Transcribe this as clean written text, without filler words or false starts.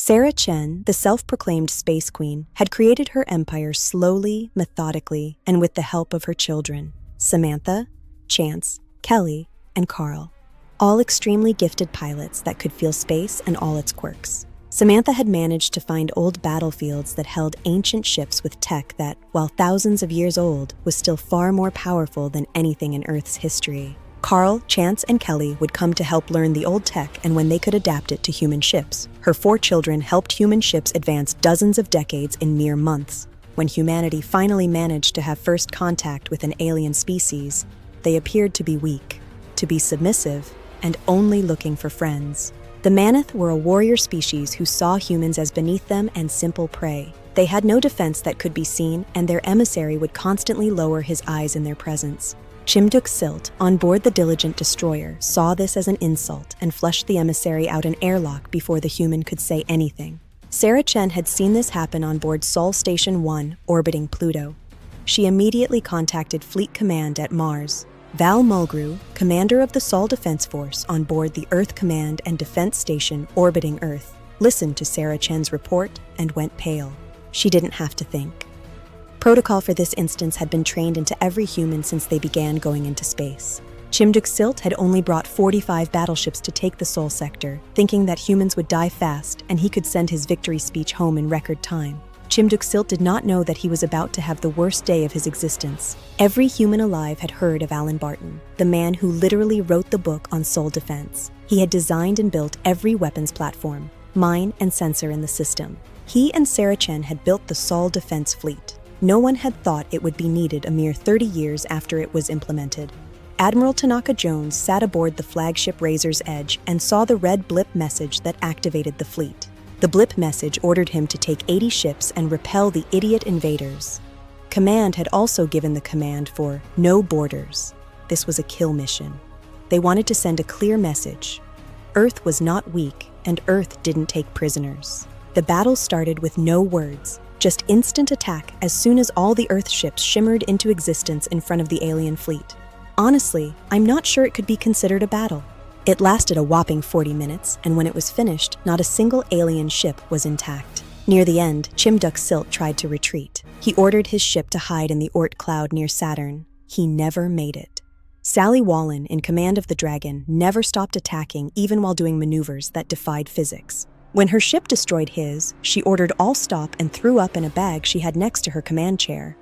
Sarah Chen, the self-proclaimed space queen, had created her empire slowly, methodically, and with the help of her children, Samantha, Chance, Kelly, and Carl, all extremely gifted pilots that could feel space and all its quirks. Samantha had managed to find old battlefields that held ancient ships with tech that, while thousands of years old, was still far more powerful than anything in Earth's history. Carl, Chance, and Kelly would come to help learn the old tech and when they could adapt it to human ships. Her 4 children helped human ships advance dozens of decades in mere months. When humanity finally managed to have first contact with an alien species, they appeared to be weak, to be submissive, and only looking for friends. The Maneth were a warrior species who saw humans as beneath them and simple prey. They had no defense that could be seen, and their emissary would constantly lower his eyes in their presence. Chimduk Silt, on board the diligent destroyer, saw this as an insult and flushed the emissary out an airlock before the human could say anything. Sarah Chen had seen this happen on board Sol Station 1, orbiting Pluto. She immediately contacted Fleet Command at Mars. Val Mulgrew, commander of the Sol Defense Force on board the Earth Command and Defense Station orbiting Earth, listened to Sarah Chen's report and went pale. She didn't have to think. Protocol for this instance had been trained into every human since they began going into space. Chimduk Silt had only brought 45 battleships to take the Sol sector, thinking that humans would die fast and he could send his victory speech home in record time. Chimduk Silt did not know that he was about to have the worst day of his existence. Every human alive had heard of Alan Barton, the man who literally wrote the book on Sol defense. He had designed and built every weapons platform, mine, and sensor in the system. He and Sarah Chen had built the Sol defense fleet. No one had thought it would be needed a mere 30 years after it was implemented. Admiral Tanaka Jones sat aboard the flagship Razor's Edge and saw the red blip message that activated the fleet. The blip message ordered him to take 80 ships and repel the idiot invaders. Command had also given the command for no borders. This was a kill mission. They wanted to send a clear message. Earth was not weak, and Earth didn't take prisoners. The battle started with no words. Just instant attack as soon as all the Earth ships shimmered into existence in front of the alien fleet. Honestly, I'm not sure it could be considered a battle. It lasted a whopping 40 minutes, and when it was finished, not a single alien ship was intact. Near the end, Chimduk Silt tried to retreat. He ordered his ship to hide in the Oort cloud near Saturn. He never made it. Sally Wallen, in command of the Dragon, never stopped attacking even while doing maneuvers that defied physics. When her ship destroyed his, she ordered all stop and threw up in a bag she had next to her command chair.